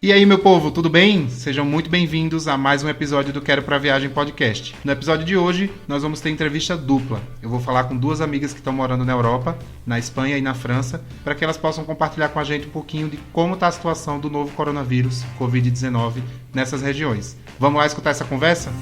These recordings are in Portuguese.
E aí, meu povo, tudo bem? Sejam muito bem-vindos a mais um episódio do Quero Pra Viagem Podcast. No episódio de hoje, nós vamos ter entrevista dupla. Eu vou falar com duas amigas que estão morando na Europa, na Espanha e na França, para que elas possam compartilhar com a gente um pouquinho de como está a situação do novo coronavírus, Covid-19, nessas regiões. Vamos lá escutar essa conversa?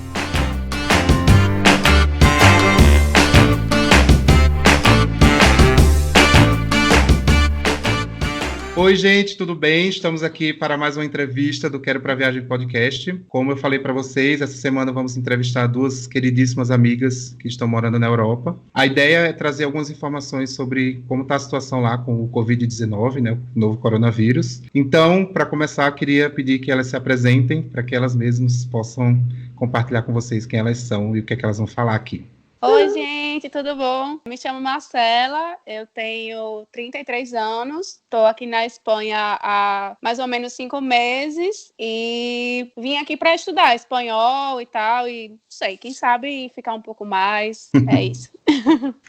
Oi, gente, tudo bem? Estamos aqui para mais uma entrevista do Quero Pra Viagem Podcast. Como eu falei para vocês, essa semana vamos entrevistar duas queridíssimas amigas que estão morando na Europa. A ideia é trazer algumas informações sobre como está a situação lá com o Covid-19, né, o novo coronavírus. Então, para começar, queria pedir que elas se apresentem para que elas mesmas possam compartilhar com vocês quem elas são e o que é que elas vão falar aqui. Oi, gente, tudo bom? Me chamo Marcela, eu tenho 33 anos, estou aqui na Espanha há mais ou menos 5 meses e vim aqui para estudar espanhol e tal, e não sei, quem sabe ficar um pouco mais, é isso.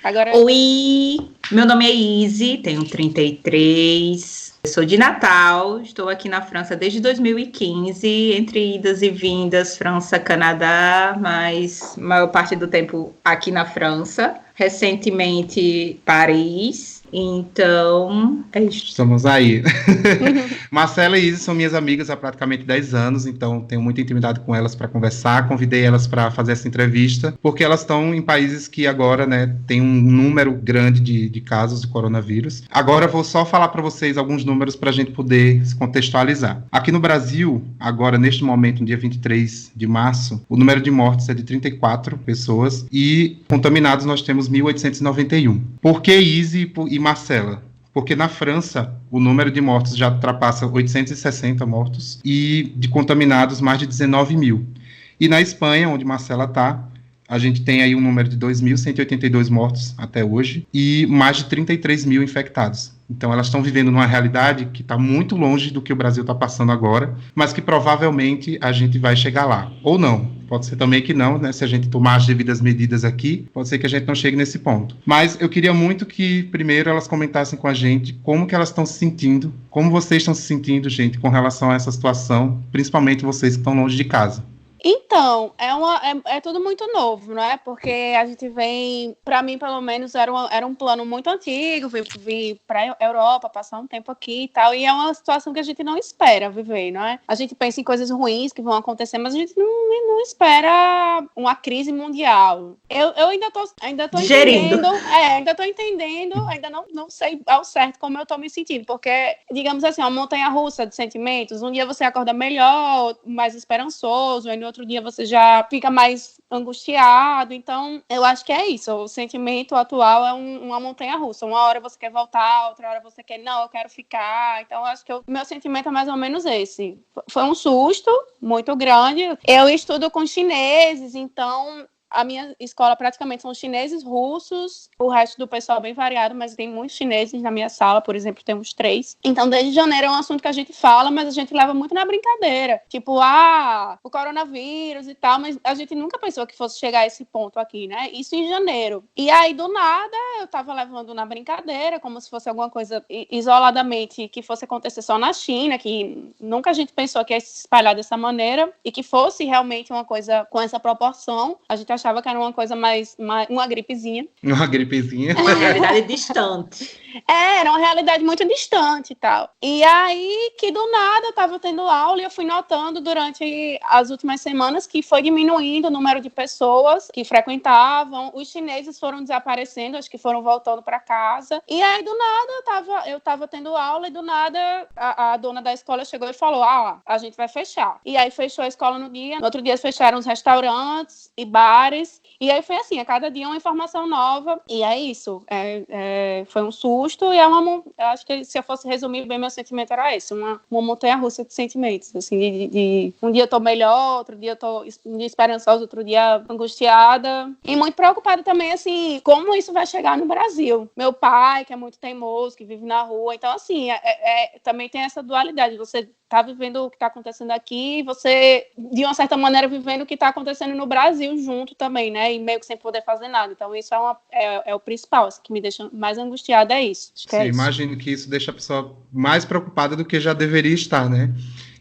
Agora... Oi, meu nome é Izzy, tenho 33, sou de Natal, estou aqui na França desde 2015, entre idas e vindas, França, Canadá, mas maior parte do tempo aqui na França, recentemente Paris. Então, é isso. Estamos aí. Marcela e Izzy são minhas amigas há praticamente 10 anos, então tenho muita intimidade com elas para conversar. Convidei elas para fazer essa entrevista, porque elas estão em países que agora, né, tem um número grande de casos de coronavírus. Agora vou só falar para vocês alguns números para a gente poder se contextualizar. Aqui no Brasil, agora neste momento, no dia 23 de março, o número de mortes é de 34 pessoas e contaminados nós temos 1.891. Por que Izzy e Marcela? Porque na França, o número de mortos já ultrapassa 860 mortos e de contaminados mais de 19 mil. E na Espanha, onde Marcela está, a gente tem aí um número de 2.182 mortos até hoje e mais de 33 mil infectados. Então elas estão vivendo numa realidade que está muito longe do que o Brasil está passando agora, mas que provavelmente a gente vai chegar lá. Ou não. Pode ser também que não, né? Se a gente tomar as devidas medidas aqui, pode ser que a gente não chegue nesse ponto. Mas eu queria muito que, primeiro, elas comentassem com a gente como que elas estão se sentindo, como vocês estão se sentindo, gente, com relação a essa situação, principalmente vocês que estão longe de casa. Então, é tudo muito novo, não é? Porque a gente vem, para mim, pelo menos, era um plano muito antigo, vir para a Europa, passar um tempo aqui e tal, e é uma situação que a gente não espera viver, não é? A gente pensa em coisas ruins que vão acontecer, mas a gente não espera uma crise mundial. Eu ainda tô entendendo, ainda não sei ao certo como eu tô me sentindo, porque, digamos assim, uma montanha-russa de sentimentos, um dia você acorda melhor, mais esperançoso, aí no outro dia você já fica mais angustiado. Então, eu acho que é isso. O sentimento atual é uma montanha-russa. Uma hora você quer voltar, outra hora você quer, não, eu quero ficar. Então, eu acho que o meu sentimento é mais ou menos esse. Foi um susto muito grande. Eu estudo com chineses, então... A minha escola praticamente são chineses, russos, o resto do pessoal é bem variado, mas tem muitos chineses na minha sala, por exemplo, temos 3. Então, desde janeiro é um assunto que a gente fala, mas a gente leva muito na brincadeira. Tipo, o coronavírus e tal, mas a gente nunca pensou que fosse chegar a esse ponto aqui, né? Isso em janeiro. E aí, do nada, eu tava levando na brincadeira, como se fosse alguma coisa isoladamente que fosse acontecer só na China, que nunca a gente pensou que ia se espalhar dessa maneira, e que fosse realmente uma coisa com essa proporção. A gente achava que era uma coisa mais uma gripezinha. Uma gripezinha. Uma realidade distante. Era uma realidade muito distante e tal. E aí, que do nada eu tava tendo aula e eu fui notando durante as últimas semanas que foi diminuindo o número de pessoas que frequentavam. Os chineses foram desaparecendo, acho que foram voltando para casa. E aí, do nada, eu tava tendo aula e do nada a dona da escola chegou e falou, a gente vai fechar. E aí fechou a escola no dia. No outro dia fecharam os restaurantes e bares. E aí foi assim, a cada dia uma informação nova. E é isso. Foi um susto e eu acho que se eu fosse resumir bem, meu sentimento era esse. Uma montanha-russa de sentimentos. Assim, um dia eu tô melhor, outro dia eu tô um dia esperançosa, outro dia angustiada. E muito preocupada também, assim, como isso vai chegar no Brasil. Meu pai, que é muito teimoso, que vive na rua. Então, assim, também tem essa dualidade. Você tá vivendo o que tá acontecendo aqui e você, de uma certa maneira, vivendo o que tá acontecendo no Brasil junto também, né? E meio que sem poder fazer nada. Então, isso é o principal. Assim, que me deixa mais angustiada é isso. Sim, imagino que isso deixa a pessoa mais preocupada do que já deveria estar, né?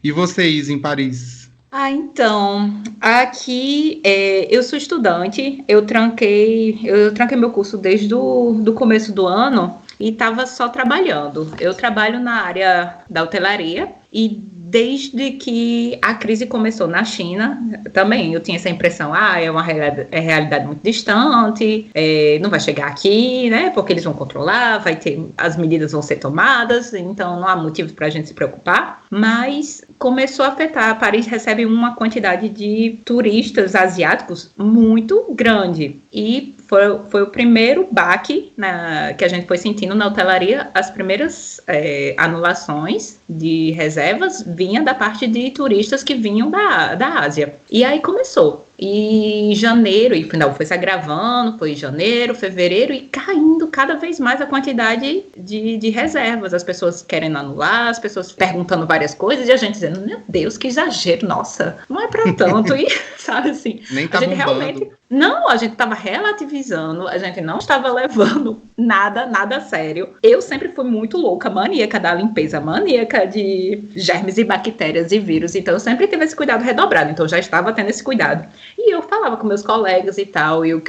E vocês em Paris? Então, aqui eu sou estudante, eu tranquei meu curso desde do começo do ano e estava só trabalhando. Eu trabalho na área da hotelaria e desde que a crise começou na China, também eu tinha essa impressão, é uma realidade muito distante, não vai chegar aqui, né, porque eles vão controlar, as medidas vão ser tomadas, então não há motivo para a gente se preocupar, mas começou a afetar. Paris recebe uma quantidade de turistas asiáticos muito grande e foi o primeiro baque que a gente foi sentindo na hotelaria. As primeiras anulações de reservas vinham da parte de turistas que vinham da Ásia. E aí começou. E janeiro, foi se agravando, foi janeiro, fevereiro, e caindo cada vez mais a quantidade de reservas. As pessoas querendo anular, as pessoas perguntando várias coisas, e a gente dizendo, meu Deus, que exagero, nossa, não é pra tanto, e sabe assim, nem tá a gente bombando. realmente... Não, a gente estava relativizando, a gente não estava levando nada a sério. Eu sempre fui muito louca, maníaca da limpeza, maníaca de germes e bactérias e vírus, então eu sempre tive esse cuidado redobrado, então eu já estava tendo esse cuidado. E eu falava com meus colegas e tal, eu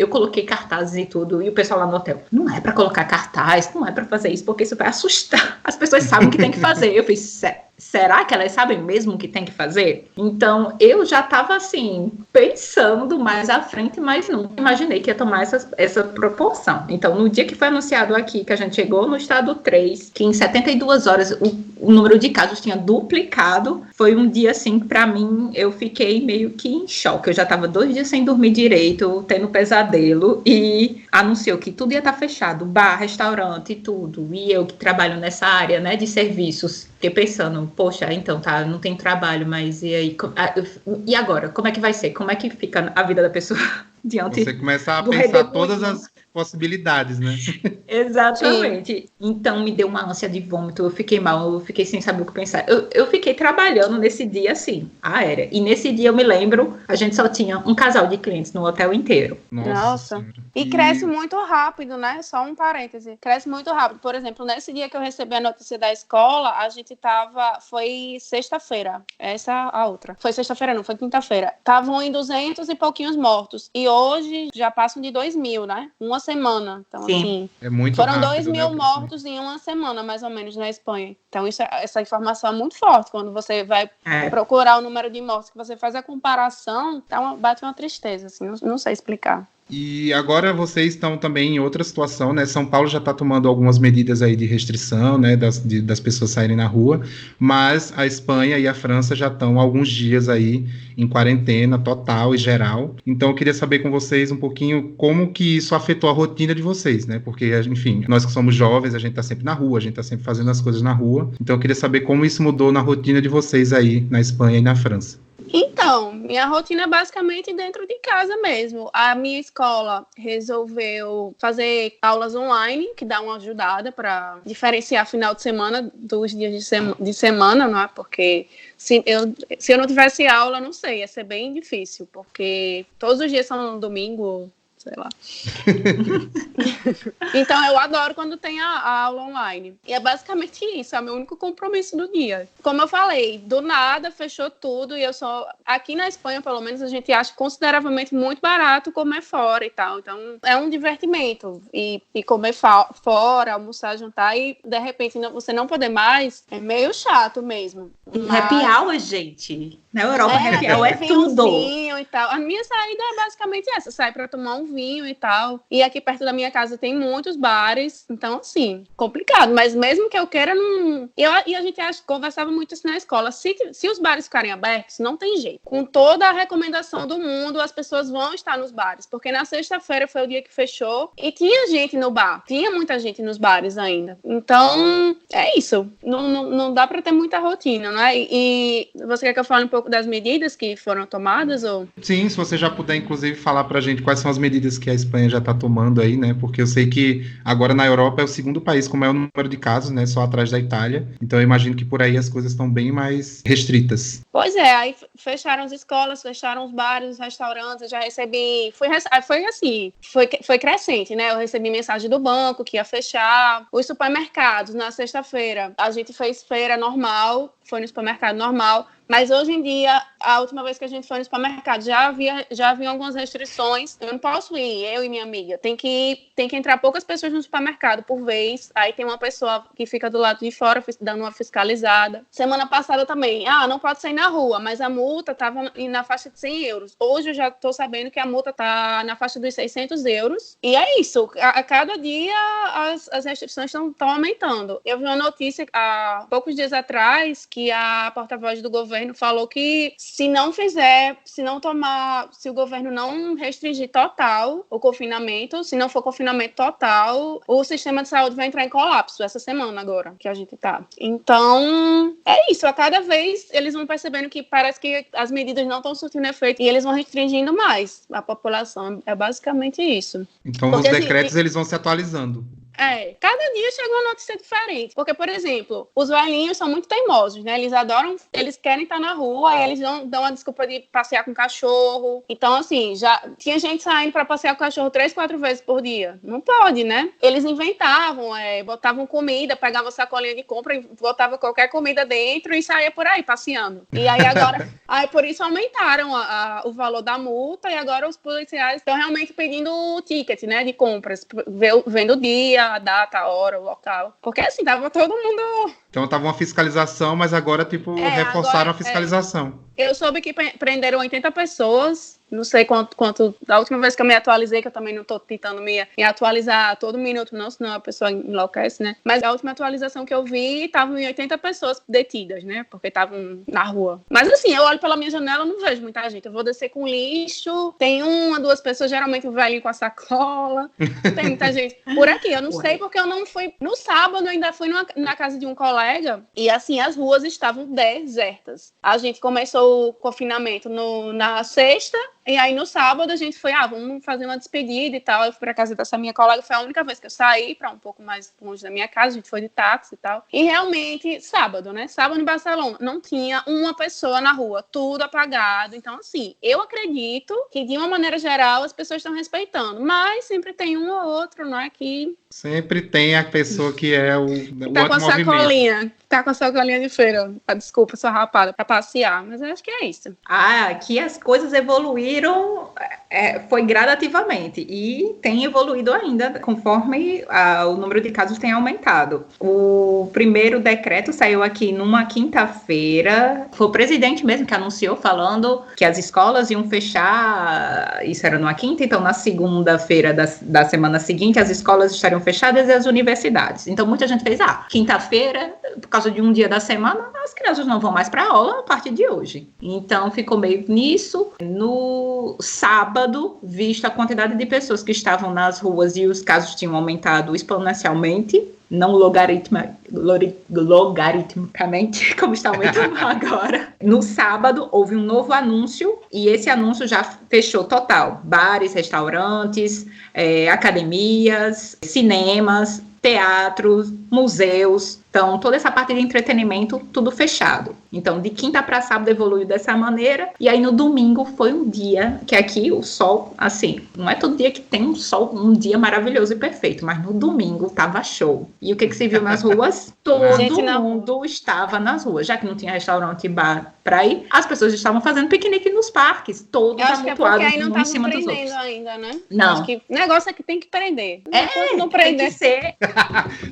coloquei cartazes e tudo, e o pessoal lá no hotel, não é para colocar cartaz, não é para fazer isso, porque isso vai assustar. As pessoas sabem o que tem que fazer. Eu fiz, será que elas sabem mesmo o que tem que fazer? Então, eu já estava assim, pensando mais à frente, mas nunca imaginei que ia tomar essa proporção. Então, no dia que foi anunciado aqui, que a gente chegou no estado 3, que em 72 horas o número de casos tinha duplicado, foi um dia assim, para mim, eu fiquei meio que em choque. Eu já estava 2 dias sem dormir direito, tendo pesadelo, e anunciou que tudo ia estar fechado, bar, restaurante, tudo. E eu que trabalho nessa área, né, de serviços, fiquei pensando, poxa, então tá, não tem trabalho, mas e aí? E agora? Como é que vai ser? Como é que fica a vida da pessoa diante? Você começa a pensar todas as possibilidades, né? Exatamente. Sim. Então me deu uma ânsia de vômito, eu fiquei mal, eu fiquei sem saber o que pensar. Eu fiquei trabalhando nesse dia assim, aérea. E nesse dia eu me lembro, a gente só tinha um casal de clientes no hotel inteiro. Nossa. E cresce muito rápido, né? Só um parêntese. Cresce muito rápido. Por exemplo, nesse dia que eu recebi a notícia da escola, a gente foi sexta-feira. Essa a outra. Foi sexta-feira, não, foi quinta-feira. Estavam em 200 e pouquinhos mortos. E hoje já passam de 2.000, né? Uma semana. Então, sim, assim, é muito foram rápido, 2.000 mortos em uma semana, mais ou menos, na Espanha. Então, essa informação é muito forte. Quando você vai procurar o número de mortos, que você faz a comparação, bate uma tristeza, assim, não sei explicar. E agora vocês estão também em outra situação, né? São Paulo já está tomando algumas medidas aí de restrição, né? Das pessoas saírem na rua, mas a Espanha e a França já estão há alguns dias aí em quarentena total e geral. Então eu queria saber com vocês um pouquinho como que isso afetou a rotina de vocês, né? Porque, enfim, nós que somos jovens, a gente está sempre na rua, a gente está sempre fazendo as coisas na rua. Então eu queria saber como isso mudou na rotina de vocês aí na Espanha e na França. Então, minha rotina é basicamente dentro de casa mesmo. A minha escola resolveu fazer aulas online, que dá uma ajudada para diferenciar final de semana dos dias de semana, não é? Porque se eu não tivesse aula, não sei, ia ser bem difícil, porque todos os dias são domingo, sei lá. Então eu adoro quando tem a aula online. E é basicamente isso, é o meu único compromisso do dia. Como eu falei, do nada fechou tudo e aqui na Espanha, pelo menos, a gente acha consideravelmente muito barato comer fora e tal. Então é um divertimento. E comer fora, almoçar, jantar e de repente você não poder mais, é meio chato mesmo. Happy hour, gente. Na Europa, happy hour é tudo. E tal. A minha saída é basicamente essa, sai pra tomar um vinho e tal. E aqui perto da minha casa tem muitos bares, então assim, complicado. Mas mesmo que eu queira, não... E a gente conversava muito isso na escola. Se os bares ficarem abertos, não tem jeito. Com toda a recomendação do mundo, as pessoas vão estar nos bares. Porque na sexta-feira foi o dia que fechou e tinha gente no bar. Tinha muita gente nos bares ainda. Então, é isso. Não dá pra ter muita rotina, né? E você quer que eu fale um pouco pouco das medidas que foram tomadas? Ou... Sim, se você já puder, inclusive, falar pra gente quais são as medidas que a Espanha já está tomando aí, né? Porque eu sei que agora na Europa é o segundo país com o maior número de casos, né? Só atrás da Itália. Então eu imagino que por aí as coisas estão bem mais restritas. Pois é, aí fecharam as escolas, fecharam os bares, os restaurantes, eu já recebi... Foi assim, foi crescente, né? Eu recebi mensagem do banco que ia fechar. Os supermercados, na sexta-feira, a gente fez feira normal, foi no supermercado normal, mas hoje em dia, a última vez que a gente foi no supermercado, já havia algumas restrições. Eu não posso ir, eu e minha amiga. Tem que entrar poucas pessoas no supermercado por vez. Aí tem uma pessoa que fica do lado de fora, dando uma fiscalizada. Semana passada também, não pode sair na rua, mas a multa estava na faixa de 100 euros. Hoje eu já estou sabendo que a multa está na faixa dos 600 euros. E é isso, a cada dia as restrições estão aumentando. Eu vi uma notícia há poucos dias atrás que a porta-voz do governo falou que se o governo não restringir total o confinamento, se não for confinamento total, o sistema de saúde vai entrar em colapso essa semana agora, que a gente tá. Então, é isso, a cada vez eles vão percebendo que parece que as medidas não estão surtindo efeito e eles vão restringindo mais a população, é basicamente isso. Então, porque, os decretos eles vão se atualizando. Cada dia chega uma notícia diferente. Porque, por exemplo, os velhinhos são muito teimosos, né? Eles querem estar na rua, e eles dão a desculpa de passear com o cachorro. Então, assim, já tinha gente saindo para passear com o cachorro 3, 4 vezes por dia. Não pode, né? Eles inventavam, botavam comida, pegavam sacolinha de compra e botavam qualquer comida dentro e saía por aí passeando. E aí agora, por isso aumentaram o valor da multa e agora os policiais estão realmente pedindo o ticket, né, de compras, vendo o dia, a data, a hora, o local. Porque assim, tava todo mundo... Então tava uma fiscalização, mas agora, reforçaram a fiscalização. Eu soube que prenderam 80 pessoas, não sei quanto... Da última vez que eu me atualizei, que eu também não tô tentando me atualizar todo minuto, não, senão a pessoa enlouquece, né? Mas a última atualização que eu vi, estavam 80 pessoas detidas, né? Porque estavam na rua. Mas assim, eu olho pela minha janela, não vejo muita gente. Eu vou descer com lixo, tem 1, 2 pessoas, geralmente o velhinho com a sacola. Não tem muita gente por aqui. Eu não sei porque eu não fui... No sábado, eu ainda fui na casa de um colega e assim, as ruas estavam desertas. A gente começou o confinamento na sexta, e aí no sábado a gente foi, vamos fazer uma despedida e tal. Eu fui pra casa dessa minha colega, foi a única vez que eu saí pra um pouco mais longe da minha casa, a gente foi de táxi e tal. E realmente, sábado, né? Sábado em Barcelona, não tinha uma pessoa na rua, tudo apagado. Então, assim, eu acredito que de uma maneira geral as pessoas estão respeitando, mas sempre tem um ou outro, não é, que... Sempre tem a pessoa que é o tá com a sacolinha. Tá com a sacolinha de feira. Desculpa, sou rapada, pra passear. Mas eu acho que é isso. Aqui as coisas evoluíram, foi gradativamente. E tem evoluído ainda, conforme o número de casos tem aumentado. O primeiro decreto saiu aqui numa quinta-feira. Foi o presidente mesmo que anunciou, falando que as escolas iam fechar. Isso era numa quinta, então na segunda-feira da semana seguinte, as escolas estariam fechadas e as universidades. Então muita gente fez, quinta-feira, por causa de um dia da semana, as crianças não vão mais para aula a partir de hoje. Então ficou meio nisso. No sábado, visto a quantidade de pessoas que estavam nas ruas e os casos tinham aumentado exponencialmente, não logaritmicamente, como está aumentando agora. No sábado, houve um novo anúncio, e esse anúncio já fechou total. Bares, restaurantes, academias, cinemas, teatros, museus. Então, toda essa parte de entretenimento, tudo fechado. Então, de quinta para sábado evoluiu dessa maneira. E aí, no domingo, foi um dia que aqui o sol, assim, não é todo dia que tem um sol, um dia maravilhoso e perfeito, mas no domingo tava show. E o que se viu nas ruas? Todo mundo estava nas ruas. Já que não tinha restaurante e bar para ir, as pessoas estavam fazendo piquenique nos parques, todos amontoados um em cima dos outros. Ainda, né? Não. Acho que o negócio é que tem que prender. Não prender. Tem que ser.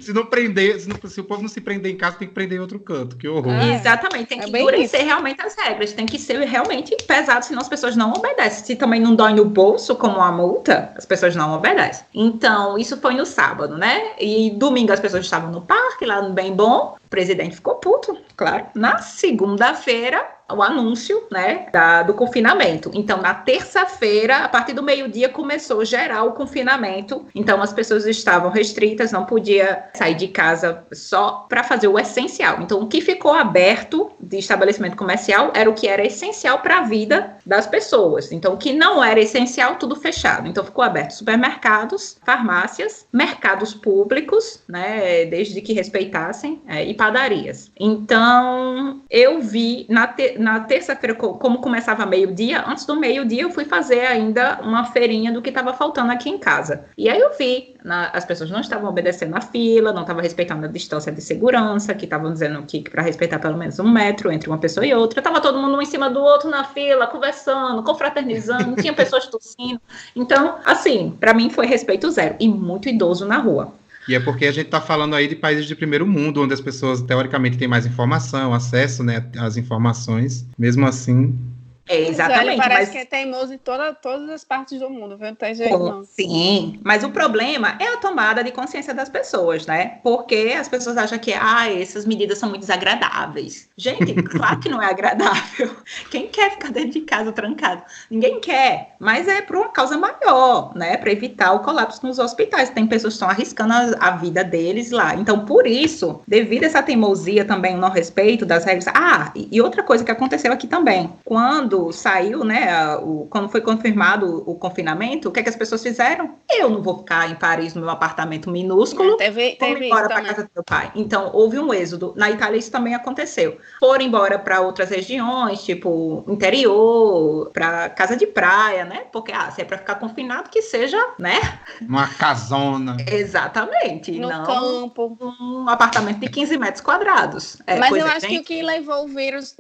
Se não prender, se o povo não se prender em casa, tem que prender em outro canto. Que horror. Exatamente, tem que endurecer realmente as regras, tem que ser realmente pesado, senão as pessoas não obedecem. Se também não dói no bolso, como a multa, as pessoas não obedecem. Então, isso foi no sábado, né? E domingo as pessoas estavam no parque, lá no Bem Bom. O presidente ficou puto, claro. Na segunda-feira, o anúncio, né, do confinamento. Então, na terça-feira, a partir do meio-dia, começou geral o confinamento. Então, as pessoas estavam restritas, não podia sair de casa só para fazer o essencial. Então, o que ficou aberto de estabelecimento comercial era o que era essencial para a vida das pessoas. Então, o que não era essencial, tudo fechado. Então, ficou aberto supermercados, farmácias, mercados públicos, né, desde que respeitassem, e padarias. Então, eu vi na terça-feira, como começava meio-dia, antes do meio-dia eu fui fazer ainda uma feirinha do que estava faltando aqui em casa. E aí eu vi, as pessoas não estavam obedecendo a fila, não estavam respeitando a distância de segurança, que estavam dizendo que para respeitar pelo menos 1 metro entre uma pessoa e outra, estava todo mundo um em cima do outro na fila, conversando, confraternizando, tinha pessoas tossindo. Então, assim, para mim foi respeito zero e muito idoso na rua. E é porque a gente está falando aí de países de primeiro mundo, onde as pessoas, teoricamente, têm mais informação, acesso, né, às informações. Mesmo assim... Exatamente. Parece que é teimoso em todas as partes do mundo, viu? Não tem jeito, não. Sim, mas o problema é a tomada de consciência das pessoas, né? Porque as pessoas acham que, essas medidas são muito desagradáveis. Gente, claro que não é agradável. Quem quer ficar dentro de casa trancado? Ninguém quer, mas é por uma causa maior, né? Para evitar o colapso nos hospitais. Tem pessoas que estão arriscando a vida deles lá. Então, por isso, devido a essa teimosia também, o não respeito das regras... E outra coisa que aconteceu aqui também. Quando saiu, né, quando foi confirmado o confinamento, o que é que as pessoas fizeram? Eu não vou ficar em Paris no meu apartamento minúsculo, vou embora para casa do meu pai. Então, houve um êxodo. Na Itália isso também aconteceu. Foram embora para outras regiões, tipo interior, para casa de praia, né? Porque, se é para ficar confinado, que seja, né? Uma casona. Exatamente. No campo. Um apartamento de 15 metros quadrados. Mas eu acho que o que levou o vírus...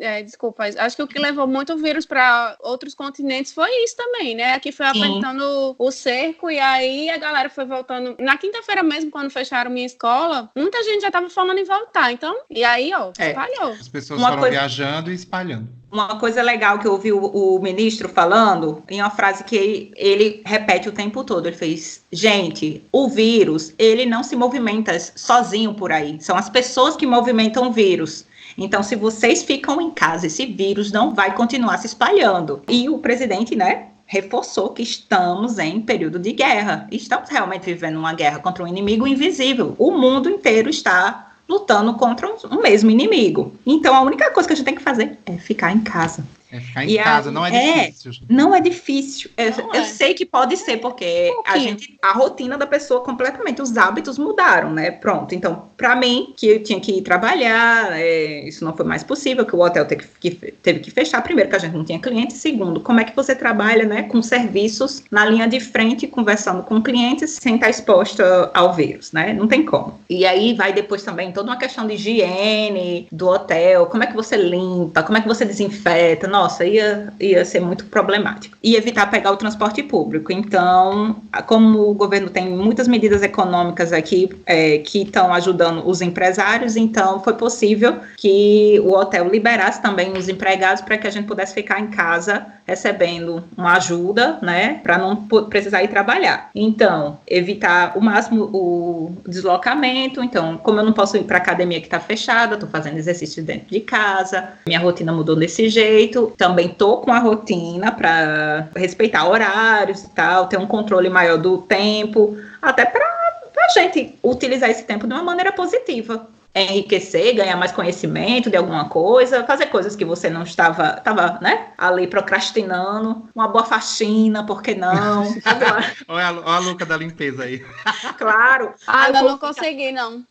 acho que o que levou muito o vírus para outros continentes foi isso também, né? Aqui foi apertando o cerco e aí a galera foi voltando. Na quinta-feira mesmo, quando fecharam minha escola, muita gente já estava falando em voltar. Então, e aí, espalhou. As pessoas foram viajando e espalhando. Uma coisa legal que eu ouvi o ministro falando, em uma frase que ele repete o tempo todo, ele fez: gente, o vírus, ele não se movimenta sozinho por aí, são as pessoas que movimentam o vírus. Então, se vocês ficam em casa, esse vírus não vai continuar se espalhando. E o presidente, né, reforçou que estamos em período de guerra. Estamos realmente vivendo uma guerra contra um inimigo invisível. O mundo inteiro está lutando contra um mesmo inimigo. Então, a única coisa que a gente tem que fazer é ficar em casa. É ficar em casa, não é difícil. Não é difícil. Eu sei que pode ser, porque a rotina da pessoa completamente, os hábitos mudaram, né? Pronto. Então, para mim, que eu tinha que ir trabalhar, isso não foi mais possível, que o hotel teve que fechar. Primeiro, que a gente não tinha cliente. Segundo, como é que você trabalha, né, com serviços na linha de frente, conversando com clientes, sem estar exposta ao vírus, né? Não tem como. E aí vai depois também toda uma questão de higiene do hotel, como é que você limpa, como é que você desinfeta. Nossa, ia ser muito problemático. E evitar pegar o transporte público. Então, como o governo tem muitas medidas econômicas aqui que estão ajudando os empresários, então foi possível que o hotel liberasse também os empregados para que a gente pudesse ficar em casa recebendo uma ajuda, né, para não precisar ir trabalhar. Então, evitar o máximo o deslocamento. Então, como eu não posso ir para a academia que está fechada, estou fazendo exercício dentro de casa, minha rotina mudou desse jeito. Também tô com a rotina para respeitar horários e tal, ter um controle maior do tempo, até para a gente utilizar esse tempo de uma maneira positiva. Enriquecer, ganhar mais conhecimento de alguma coisa, fazer coisas que você não estava, né, ali procrastinando, uma boa faxina, por que não? Olha a Luca da limpeza aí. Claro. Eu não consegui, não.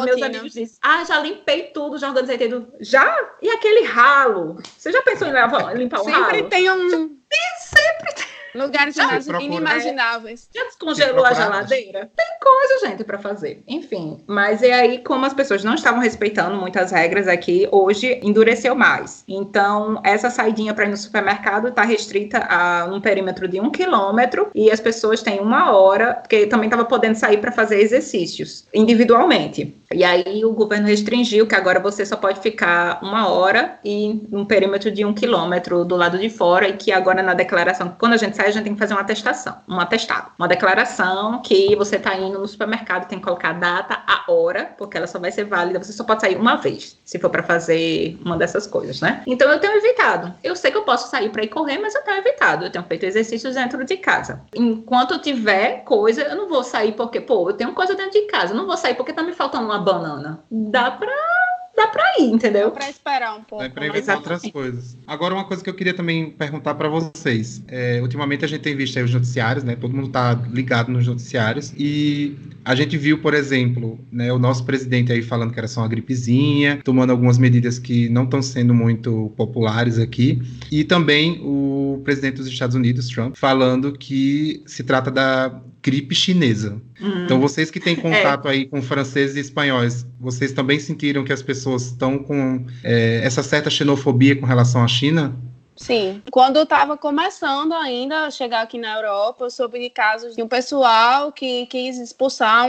Meus amigos dizem, já limpei tudo, já organizei tudo. Já? E aquele ralo? Você já pensou em limpar um ralo? Sempre tem um... Sempre tem. Lugares inimagináveis. Já descongelou a geladeira? Tem coisa, gente, para fazer. Enfim, mas aí, como as pessoas não estavam respeitando muitas regras aqui, hoje endureceu mais. Então, essa saidinha para ir no supermercado está restrita a um perímetro de 1 quilômetro e as pessoas têm 1 hora, porque também estava podendo sair para fazer exercícios individualmente. E aí o governo restringiu que agora você só pode ficar 1 hora e um perímetro de 1 quilômetro do lado de fora, e que agora na declaração, quando a gente sair, a gente tem que fazer uma atestação, um atestado, uma declaração que você tá indo no supermercado, tem que colocar a data, a hora, porque ela só vai ser válida, você só pode sair uma vez, se for para fazer uma dessas coisas, né? Então eu tenho evitado. Eu sei que eu posso sair para ir correr, mas eu tenho evitado. Eu tenho feito exercícios dentro de casa. Enquanto eu tiver coisa, eu não vou sair porque, eu tenho coisa dentro de casa. Eu não vou sair porque tá me faltando uma banana. Dá pra ir, entendeu? Dá pra esperar um pouco. Dá pra inventar outras coisas. Agora, uma coisa que eu queria também perguntar para vocês. Ultimamente a gente tem visto aí os noticiários, né? Todo mundo tá ligado nos noticiários. E a gente viu, por exemplo, né, o nosso presidente aí falando que era só uma gripezinha, tomando algumas medidas que não estão sendo muito populares aqui. E também o presidente dos Estados Unidos, Trump, falando que se trata da gripe chinesa. Então, vocês que têm contato aí com franceses e espanhóis, vocês também sentiram que as pessoas estão com essa certa xenofobia com relação à China? Sim. Quando eu estava começando ainda a chegar aqui na Europa, eu soube de casos de um pessoal que quis expulsar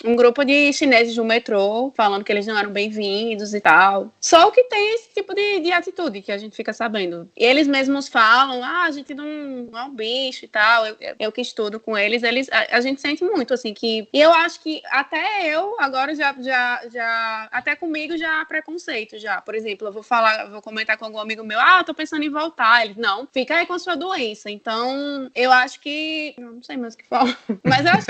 um grupo de chineses do metrô, falando que eles não eram bem-vindos e tal. Só o que tem esse tipo de atitude que a gente fica sabendo. E eles mesmos falam, a gente não é um bicho e tal. Eu que estudo com eles, a gente sente muito, assim, que... E eu acho que até eu, agora, já até comigo já há preconceito, já. Por exemplo, eu vou comentar com algum amigo meu, tô pensando em voltar. Ele, não, fica aí com a sua doença. Então, eu acho que... Não sei mais o que falar. Mas eu acho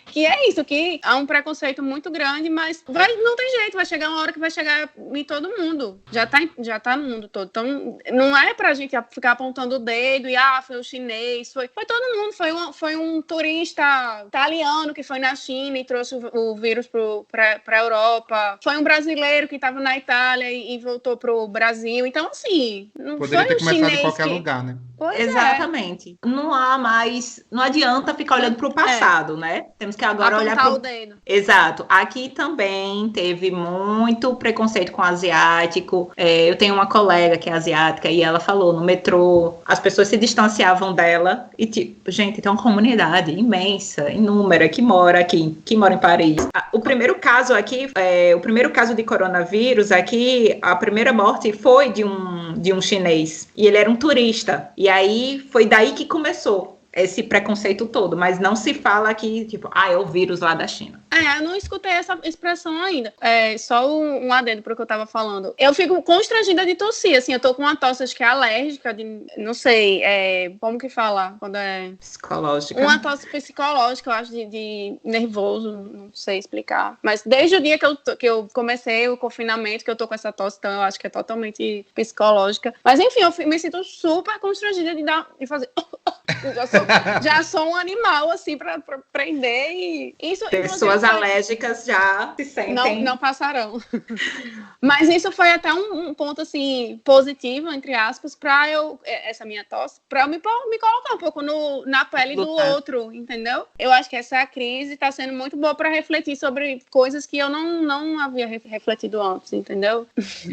que é isso, que há um preconceito muito grande, mas não tem jeito, vai chegar uma hora que vai chegar em todo mundo. Já tá no mundo todo. Então, não é pra gente ficar apontando o dedo e, foi o chinês, foi todo mundo. Foi um turista italiano que foi na China e trouxe o vírus pra Europa. Foi um brasileiro que estava na Itália e voltou pro Brasil. Então, assim, não poderia foi ter começado chinês em qualquer lugar, né? Pois exatamente. Não adianta ficar olhando pro passado, né? Temos que agora olhar pro... o dedo. Exato. Aqui também teve muito preconceito com asiático. Eu tenho uma colega que é asiática e ela falou no metrô, as pessoas se distanciavam dela e tipo, gente, tem uma comunidade imensa, inúmera, que mora em Paris. O primeiro caso aqui, o primeiro caso de coronavírus aqui, a primeira morte foi de um chinês e ele era um turista. E aí foi daí que começou esse preconceito todo, mas não se fala aqui, tipo, é o vírus lá da China. Eu não escutei essa expressão ainda. Só um adendo pro que eu tava falando. Eu fico constrangida de tossir, assim, eu tô com uma tosse, acho que é alérgica, não sei, como que fala? Quando é... Psicológica. Uma tosse psicológica, eu acho, de nervoso, não sei explicar. Mas desde o dia que eu comecei o confinamento, que eu tô com essa tosse, então eu acho que é totalmente psicológica. Mas enfim, eu me sinto super constrangida de fazer... já sou um animal, assim, pra prender e... Isso, pessoas alérgicas já se sentem... Não passarão. Mas isso foi até um ponto, assim, positivo, entre aspas, pra essa minha tosse, pra eu me colocar um pouco na pele do outro, entendeu? Eu acho que essa crise tá sendo muito boa pra refletir sobre coisas que eu não havia refletido antes, entendeu?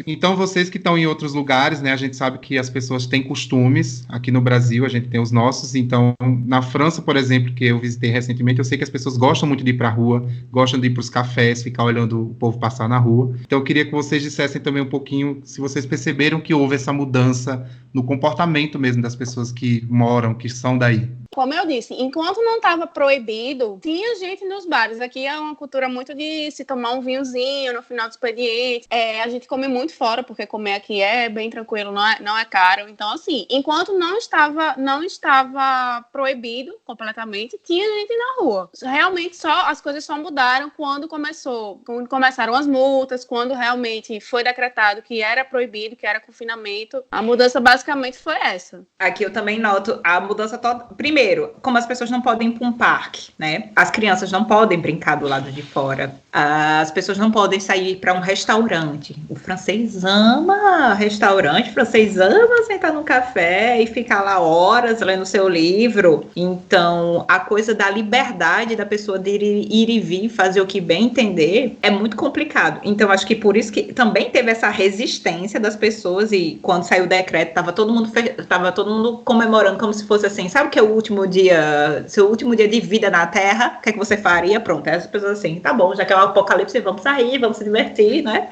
Então, vocês que estão em outros lugares, né, a gente sabe que as pessoas têm costumes, aqui no Brasil a gente tem os nossos, então, na França, por exemplo, que eu visitei recentemente, eu sei que as pessoas gostam muito de ir pra rua, gostam de ir para os cafés, ficar olhando o povo passar na rua. Então eu queria que vocês dissessem também um pouquinho se vocês perceberam que houve essa mudança no comportamento mesmo das pessoas que moram, que são daí. Como eu disse, enquanto não estava proibido, tinha gente nos bares. Aqui é uma cultura muito de se tomar um vinhozinho no final do expediente. A gente come muito fora, porque comer aqui é bem tranquilo, não é caro. Então, assim, enquanto não estava proibido completamente, tinha gente na rua. Realmente, as coisas só mudaram quando começaram as multas, quando realmente foi decretado que era proibido, que era confinamento. A mudança basicamente foi essa. Aqui eu também noto a mudança toda. Primeiro, como as pessoas não podem ir para um parque, né? As crianças não podem brincar do lado de fora. As pessoas não podem sair para um restaurante. O francês ama restaurante, o francês ama sentar num café e ficar lá horas lendo seu livro. Então, a coisa da liberdade da pessoa de ir e vir, fazer o que bem entender, é muito complicado. Então, acho que por isso que também teve essa resistência das pessoas e quando saiu o decreto, tava todo mundo comemorando como se fosse assim, sabe o que é o último dia, seu último dia de vida na Terra? O que é que você faria? Pronto, as pessoas assim, tá bom, já que é o apocalipse, vamos sair, vamos se divertir, né?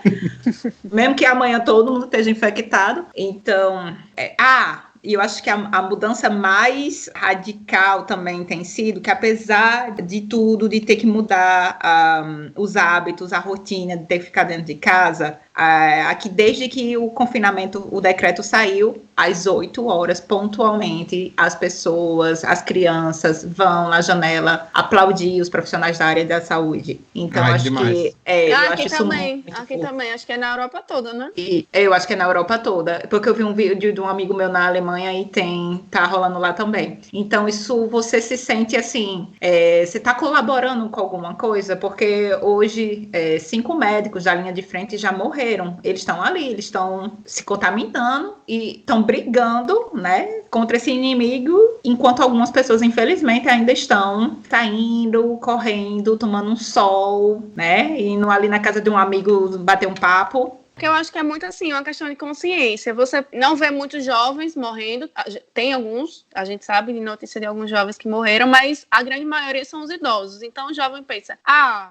Mesmo que amanhã todo mundo esteja infectado. Então, E eu acho que a mudança mais radical também tem sido que, apesar de tudo, de ter que mudar os hábitos, a rotina, de ter que ficar dentro de casa, aqui desde que o confinamento, o decreto saiu, às 8 horas, pontualmente, as pessoas, as crianças vão na janela aplaudir os profissionais da área da saúde. Então, acho demais. Que... eu aqui acho também, isso aqui também, acho que é na Europa toda, né? Eu acho que é na Europa toda, porque eu vi um vídeo de um amigo meu na Alemanha e tá rolando lá também. Então, isso você se sente assim, você tá colaborando com alguma coisa, porque hoje 5 médicos da linha de frente já morreram. Eles estão ali, eles estão se contaminando e estão brigando, né, contra esse inimigo, enquanto algumas pessoas, infelizmente, ainda estão saindo, correndo, tomando um sol, né, indo ali na casa de um amigo bater um papo. Porque eu acho que é muito assim, uma questão de consciência. Você não vê muitos jovens morrendo, tem alguns, a gente sabe de notícia de alguns jovens que morreram, mas a grande maioria são os idosos. Então o jovem pensa,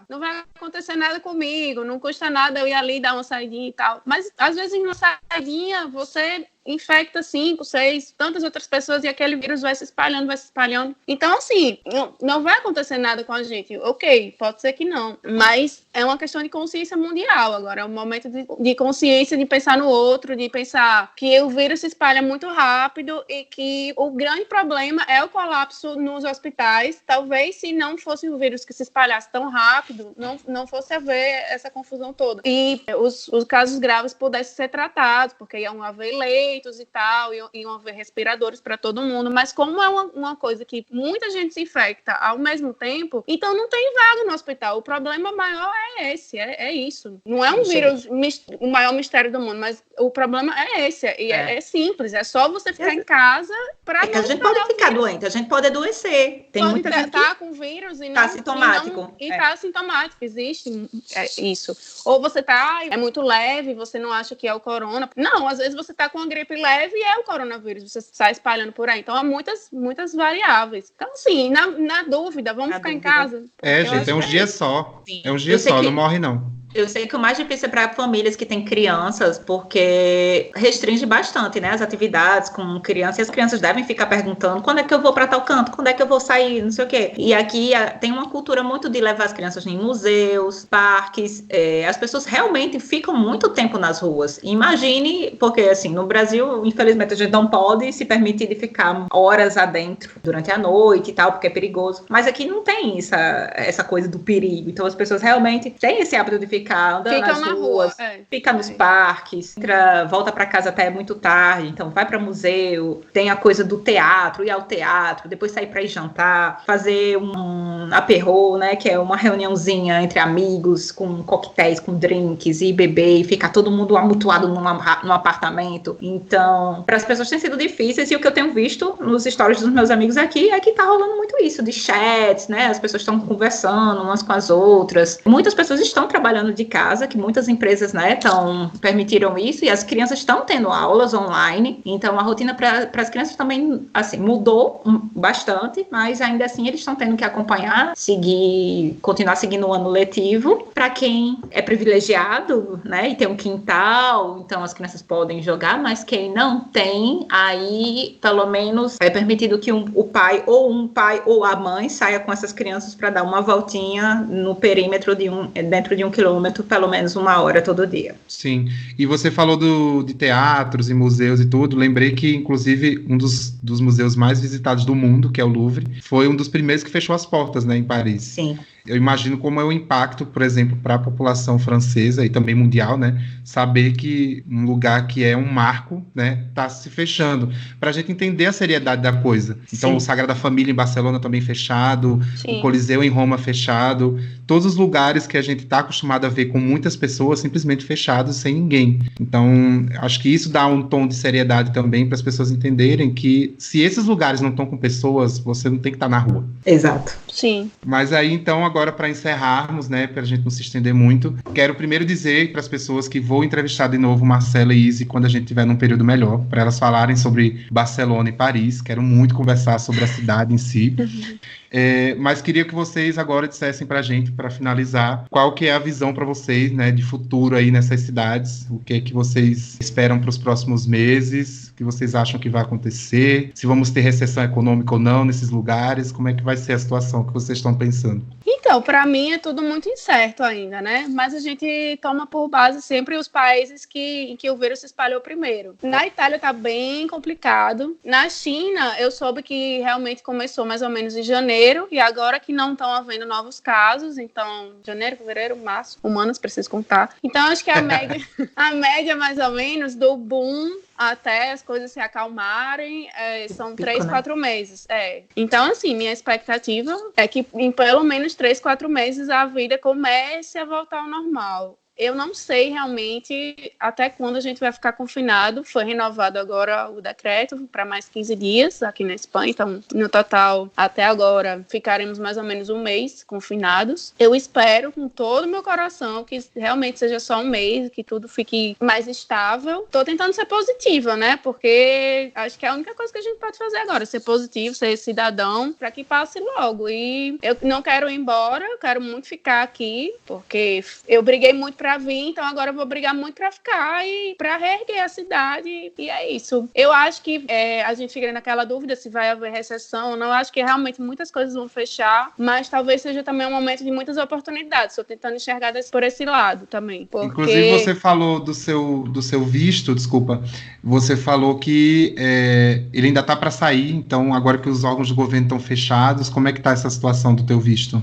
não vai acontecer nada comigo, não custa nada eu ir ali dar uma saidinha e tal. Mas às vezes numa saidinha você infecta 5, 6, tantas outras pessoas e aquele vírus vai se espalhando. Então, assim, não vai acontecer nada com a gente. Ok, pode ser que não, mas é uma questão de consciência mundial agora. É um momento de consciência, de pensar no outro, de pensar que o vírus se espalha muito rápido e que o grande problema é o colapso nos hospitais. Talvez se não fosse o vírus que se espalhasse tão rápido, não fosse haver essa confusão toda. E os casos graves pudessem ser tratados, porque iam haver leitos e tal, iam haver respiradores para todo mundo, mas como é uma coisa que muita gente se infecta ao mesmo tempo, então não tem vaga no hospital. O problema maior é esse, é isso. Não é um vírus, o maior mistério do mundo, mas o problema é esse, e é simples, é só você ficar em casa para que a gente pode ficar doente, a gente pode adoecer. Tem muita gente que tá com vírus e tá assintomático. Tá assintomático, existe isso. Ou você é muito leve, você não acha que é o corona. Não, às vezes você tá com uma gripe leve e é o coronavírus, você sai espalhando por aí. Então, há muitas variáveis. Então, assim, na dúvida, vamos ficar em casa. Gente, é um dia só. Sim. É um dia só, não morre não. Eu sei que o mais difícil é para famílias que têm crianças, porque restringe bastante, né, as atividades com crianças, e as crianças devem ficar perguntando quando é que eu vou para tal canto, quando é que eu vou sair, não sei o quê. E aqui tem uma cultura muito de levar as crianças em museus, parques, as pessoas realmente ficam muito tempo nas ruas. Imagine, porque assim, no Brasil, infelizmente, a gente não pode se permitir de ficar horas adentro durante a noite e tal, porque é perigoso. Mas aqui não tem essa coisa do perigo. Então as pessoas realmente têm esse hábito de ficar andando nas ruas, fica nos parques, volta para casa até muito tarde, então vai para museu, tem a coisa do teatro, ir ao teatro, depois sair para ir jantar, fazer um apéro, né, que é uma reuniãozinha entre amigos, com coquetéis, com drinks, e beber, e ficar todo mundo amontoado num apartamento. Então, para as pessoas tem sido difíceis, e o que eu tenho visto nos stories dos meus amigos aqui é que tá rolando muito isso, de chats, né, as pessoas estão conversando umas com as outras, muitas pessoas estão trabalhando de casa, que muitas empresas, né, permitiram isso, e as crianças estão tendo aulas online, então a rotina para as crianças também, assim, mudou bastante, mas ainda assim eles estão tendo que acompanhar, continuar seguindo o ano letivo. Para quem é privilegiado, né, e tem um quintal, então as crianças podem jogar, mas quem não tem, aí pelo menos é permitido que um pai ou a mãe saia com essas crianças para dar uma voltinha no perímetro dentro de 1 quilômetro, pelo menos 1 hora todo dia. Sim, e você falou de teatros e museus e tudo, lembrei que, inclusive, um dos museus mais visitados do mundo, que é o Louvre, foi um dos primeiros que fechou as portas, né, em Paris. Sim. Eu imagino como é o impacto, por exemplo, para a população francesa e também mundial, né? Saber que um lugar que é um marco, né, está se fechando. Para a gente entender a seriedade da coisa. Então, sim, o Sagrada Família em Barcelona também fechado, sim, o Coliseu em Roma fechado. Todos os lugares que a gente está acostumado a ver com muitas pessoas simplesmente fechados, sem ninguém. Então, acho que isso dá um tom de seriedade também para as pessoas entenderem que se esses lugares não estão com pessoas, você não tem que estar na rua. Exato. Sim. Mas aí, então, agora para encerrarmos, né, para a gente não se estender muito, quero primeiro dizer para as pessoas que vou entrevistar de novo Marcela e Izzy quando a gente estiver num período melhor, para elas falarem sobre Barcelona e Paris. Quero muito conversar sobre a cidade em si. Mas queria que vocês agora dissessem para a gente, para finalizar, qual que é a visão para vocês, né, de futuro aí nessas cidades, o que é que vocês esperam para os próximos meses, que vocês acham que vai acontecer? Se vamos ter recessão econômica ou não nesses lugares? Como é que vai ser a situação que vocês estão pensando? Então, para mim é tudo muito incerto ainda, né? Mas a gente toma por base sempre os países em que o vírus se espalhou primeiro. Na Itália tá bem complicado. Na China, eu soube que realmente começou mais ou menos em janeiro, e agora que não estão havendo novos casos, então janeiro, fevereiro, março, humanos, preciso contar. Então, acho que a média mais ou menos do boom até as coisas se acalmarem, são 3, 4 meses. Então, assim, minha expectativa é que em pelo menos 3, 4 meses a vida comece a voltar ao normal. Eu não sei realmente até quando a gente vai ficar confinado. Foi renovado agora o decreto para mais 15 dias aqui na Espanha. Então, no total, até agora, ficaremos mais ou menos um mês confinados. Eu espero com todo o meu coração que realmente seja só um mês, que tudo fique mais estável. Tô tentando ser positiva, né? Porque acho que é a única coisa que a gente pode fazer agora, ser positivo, ser cidadão, para que passe logo. E eu não quero ir embora, eu quero muito ficar aqui, porque eu briguei muito para vir, então agora eu vou brigar muito para ficar e para reerguer a cidade, e é isso. Eu acho que a gente fica naquela dúvida se vai haver recessão ou não. Eu acho que realmente muitas coisas vão fechar, mas talvez seja também um momento de muitas oportunidades. Estou tentando enxergar por esse lado também. Porque... Inclusive, você falou do seu visto, desculpa, você falou que ele ainda está para sair, então agora que os órgãos do governo estão fechados, como é que está essa situação do teu visto?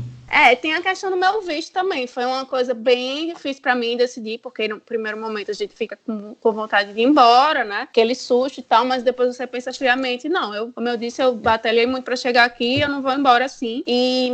Tem a questão do meu visto também. Foi uma coisa bem difícil para mim decidir, porque no primeiro momento a gente fica com vontade de ir embora, né? Aquele susto e tal, mas depois você pensa friamente, não, como eu disse, eu batalhei muito para chegar aqui, eu não vou embora assim. E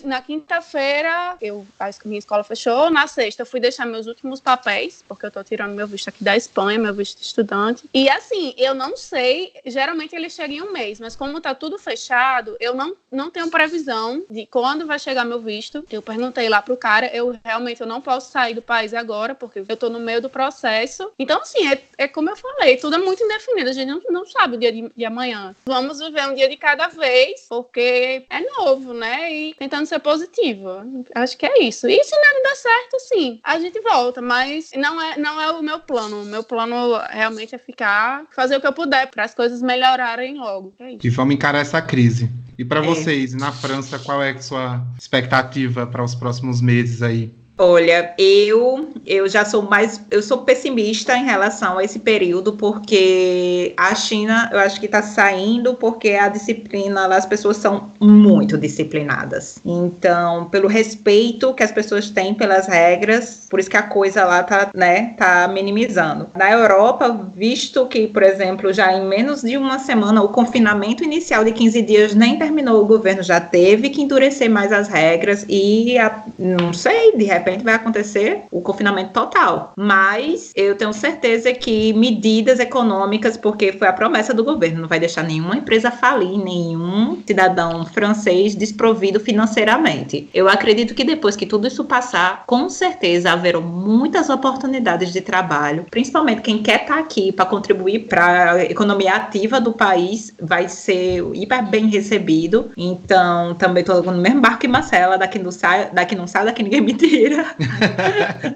na quinta-feira, acho que minha escola fechou, na sexta eu fui deixar meus últimos papéis, porque eu tô tirando meu visto aqui da Espanha, meu visto de estudante. E assim, eu não sei, geralmente ele chega em um mês, mas como tá tudo fechado, eu não tenho previsão de quando vai chegar meu visto. Eu perguntei lá pro cara, eu não posso sair do país agora, porque eu tô no meio do processo. Então, assim, é como eu falei, tudo é muito indefinido, a gente não sabe o dia de amanhã. Vamos viver um dia de cada vez, porque é novo, né? E tentando ser positiva. Acho que é isso. E se nada der certo, sim, a gente volta, mas não é o meu plano. O meu plano realmente é fazer o que eu puder para as coisas melhorarem logo. É isso. E vamos encarar essa crise. E para vocês, na França, qual é a sua expectativa para os próximos meses aí? Olha, eu sou pessimista em relação a esse período, porque a China, eu acho que está saindo porque a disciplina, as pessoas são muito disciplinadas. Então, pelo respeito que as pessoas têm pelas regras, por isso que a coisa lá tá minimizando. Na Europa, visto que, por exemplo, já em menos de uma semana, o confinamento inicial de 15 dias nem terminou, o governo já teve que endurecer mais as regras e, não sei, de repente vai acontecer o confinamento total. Mas eu tenho certeza que medidas econômicas, porque foi a promessa do governo, não vai deixar nenhuma empresa falir, nenhum cidadão francês desprovido financeiramente. Eu acredito que depois que tudo isso passar, com certeza haverão muitas oportunidades de trabalho, principalmente quem quer estar aqui para contribuir para a economia ativa do país, vai ser hiper bem recebido. Então, também estou no mesmo barco que Marcela, daqui não sai, daqui ninguém me tira.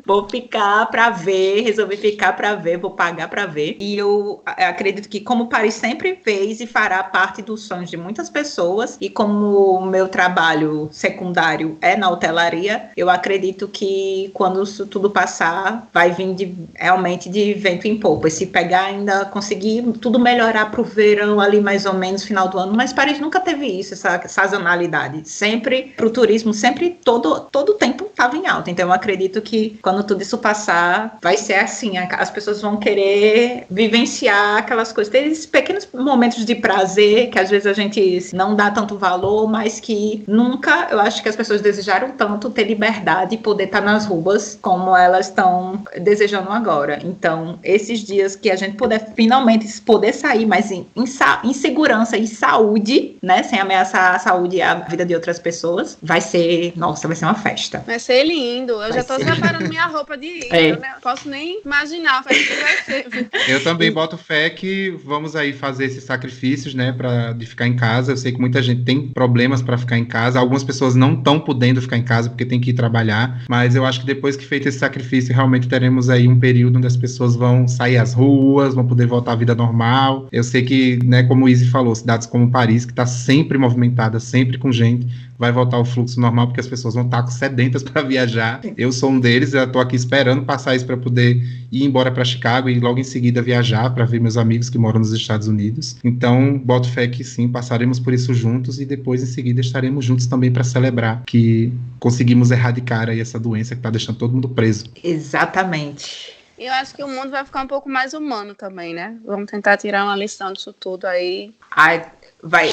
Vou ficar para ver, resolvi ficar para ver, vou pagar para ver. E eu acredito que, como Paris sempre fez e fará parte dos sonhos de muitas pessoas, e como o meu trabalho secundário é na hotelaria, eu acredito que quando isso tudo passar, vai vir realmente de vento em popa. E se pegar ainda, conseguir tudo melhorar para o verão ali, mais ou menos, final do ano. Mas Paris nunca teve isso, essa sazonalidade. Sempre, para o turismo, sempre, todo o tempo estava em alta. Então eu acredito que quando tudo isso passar, vai ser assim, as pessoas vão querer vivenciar aquelas coisas, ter esses pequenos momentos de prazer que às vezes a gente não dá tanto valor, mas que nunca, eu acho que as pessoas desejaram tanto ter liberdade e poder estar nas ruas como elas estão desejando agora. Então esses dias que a gente puder finalmente poder sair, mas em segurança e saúde, né, sem ameaçar a saúde e a vida de outras pessoas, vai ser uma festa. Vai ser lindo. Eu já tô separando minha roupa de ir, né? Posso nem imaginar o que vai ser. Eu também boto fé que vamos aí fazer esses sacrifícios, né, de ficar em casa. Eu sei que muita gente tem problemas para ficar em casa. Algumas pessoas não estão podendo ficar em casa porque tem que ir trabalhar. Mas eu acho que depois que feito esse sacrifício, realmente teremos aí um período onde as pessoas vão sair às ruas, vão poder voltar à vida normal. Eu sei que, né, como o Izzy falou, cidades como Paris, que está sempre movimentada, sempre com gente, vai voltar ao fluxo normal, porque as pessoas vão estar sedentas para viajar. Eu sou um deles, eu estou aqui esperando passar isso para poder ir embora para Chicago e logo em seguida viajar para ver meus amigos que moram nos Estados Unidos. Então, boto fé que sim, passaremos por isso juntos e depois em seguida estaremos juntos também para celebrar que conseguimos erradicar aí essa doença que está deixando todo mundo preso. Exatamente. Eu acho que o mundo vai ficar um pouco mais humano também, né? Vamos tentar tirar uma lição disso tudo aí. Vai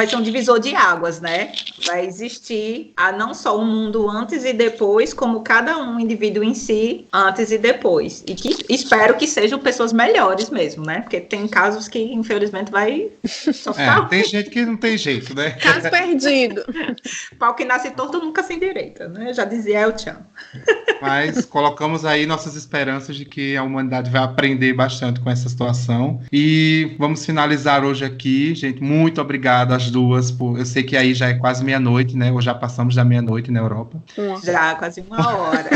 ser um divisor de águas, né? Vai existir não só o mundo antes e depois, como cada um indivíduo em si, antes e depois. E que espero que sejam pessoas melhores mesmo, né? Porque tem casos que, infelizmente, vai só ficar... tem gente que não tem jeito, né? Caso perdido. Pau que nasce torto nunca se endireita, né? Já dizia El Chan. Mas colocamos aí nossas esperanças de que a humanidade vai aprender bastante com essa situação. E vamos finalizar hoje aqui, gente. Muito obrigado às duas. Eu sei que aí já é quase meia-noite, né? Ou já passamos da meia-noite na Europa. Já, quase 1 hora.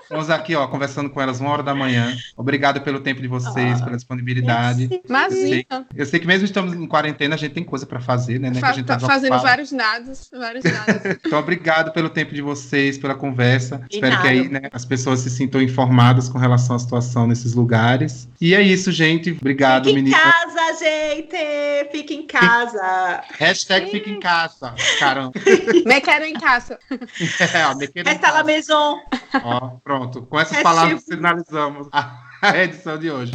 Estamos aqui, conversando com elas 1h da manhã. Obrigado pelo tempo de vocês, pela disponibilidade. Imagina. Eu sei que mesmo estamos em quarentena, a gente tem coisa para fazer, né? Que a gente tá fazendo vários nados. Então, obrigado pelo tempo de vocês, pela conversa. Espero que aí, né, as pessoas se sintam informadas com relação à situação nesses lugares. E é isso, gente. Obrigado, meninas. Fique em casa, gente! Fique em casa! Hashtag fique em casa. Caramba. Me quero em casa. Me quero Resta la maison. Pronto. Com essas palavras finalizamos a edição de hoje.